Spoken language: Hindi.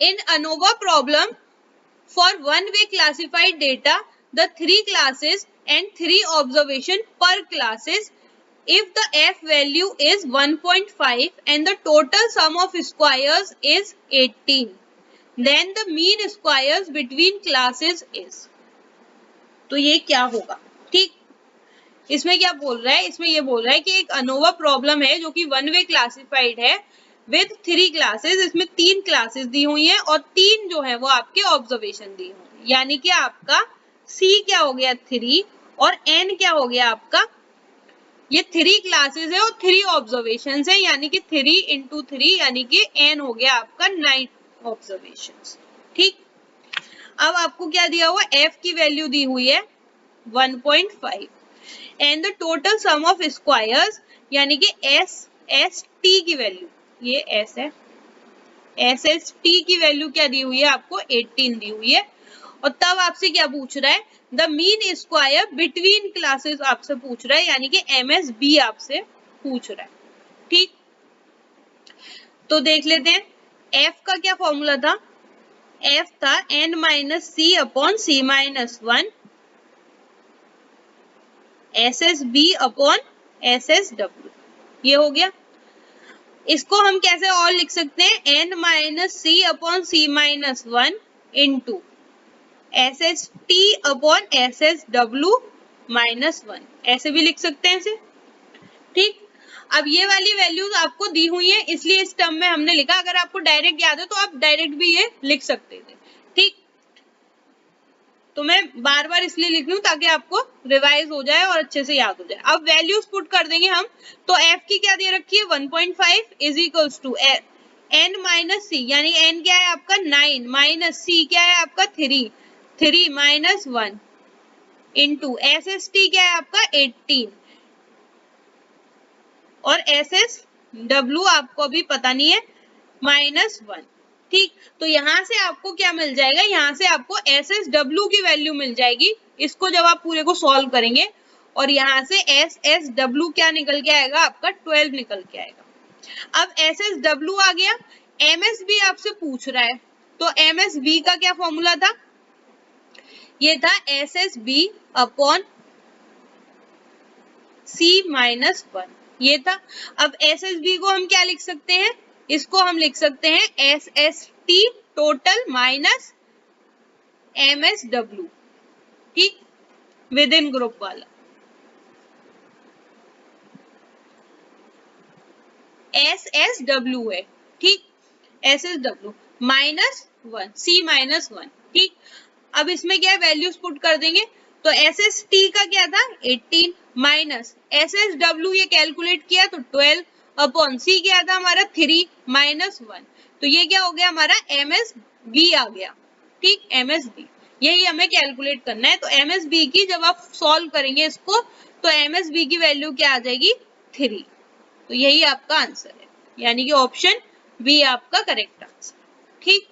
In ANOVA problem, for one-way classified data, the 3 classes and 3 observation per classes, if the f value is 1.5 and the total sum of squares is 18, then the mean squares between classes is. तो ये क्या होगा? ठीक, इसमें क्या बोल रहा है? इसमें ये बोल रहा है कि एक अनोवा प्रॉब्लम है जो कि वन वे क्लासिफाइड है विद 3 क्लासेस. इसमें 3 क्लासेस दी हुई हैं और 3 जो है वो आपके ऑब्जर्वेशन दी हुई, यानी कि आपका C क्या हो गया 3 और N क्या हो गया आपका, ये 3 क्लासेस है और 3 ऑब्जर्वेशन है, यानी कि 3 into 3 यानी कि N हो गया आपका 9 ऑब्जर्वेशन. ठीक, अब आपको क्या दिया हुआ, F की वैल्यू दी हुई है 1.5 and the total sum of squares यानी कि SST की वैल्यू, ये S है, SST की वैल्यू क्या दी हुई है आपको 18 दी हुई है. और तब आपसे क्या पूछ रहा है, the mean square between classes आपसे पूछ रहा है, यानी कि MSB आपसे पूछ रहा है. ठीक, तो देख लेते हैं F का क्या फॉर्मूला था. F था N minus C upon C minus 1 SSB upon SSW. ये हो गया. इसको हम कैसे और लिख सकते हैं, N minus C upon C minus 1 into SST upon SSW minus 1, ऐसे भी लिख सकते हैं इसे. ठीक, अब ये वाली वैल्यूज आपको दी हुई है इसलिए इस टर्म में हमने लिखा. अगर आपको डायरेक्ट याद है तो आप डायरेक्ट भी ये लिख सकते थे. ठीक, तो मैं बार बार इसलिए लिख रही हूँ ताकि आपको रिवाइज हो जाए और अच्छे से याद हो जाए. अब वैल्यूज पुट कर देंगे हम. तो F की क्या दे रखी है 1.5 is equals to N minus C, यानी N क्या है आपका 9 माइनस C क्या है आपका 3 माइनस 1 इंटू SST क्या है आपका 18 और SSW आपको अभी पता नहीं है माइनस 1. ठीक, तो यहाँ से आपको क्या मिल जाएगा, यहाँ से आपको SSW की वैल्यू मिल जाएगी. इसको जब आप पूरे को सॉल्व करेंगे और यहाँ से SSW क्या निकल के आएगा आपका 12 निकल के आएगा. अब SSW आ गया, MSB आपसे पूछ रहा है, तो MSB का क्या फॉर्मूला था, ये था SSB अपॉन C माइनस 1, ये था. अब SSB को हम क्या लिख सकते हैं, इसको हम लिख सकते हैं SST टोटल माइनस MSW. ठीक, विद इन ग्रुप वाला SSW है. ठीक, SSW माइनस 1 C माइनस 1. ठीक, अब इसमें क्या है, वैल्यूज पुट कर देंगे. तो SST का क्या था 18 माइनस SSW ये कैलकुलेट किया तो 12 अपॉन C क्या था हमारा 3 माइनस 1. तो ये क्या हो गया हमारा MSB आ गया. ठीक, MSB यही हमें कैलकुलेट करना है. तो MSB की जब आप सॉल्व करेंगे इसको तो MSB की वैल्यू क्या आ जाएगी 3. तो यही आपका आंसर है, यानी कि ऑप्शन बी आपका करेक्ट आंसर. ठीक.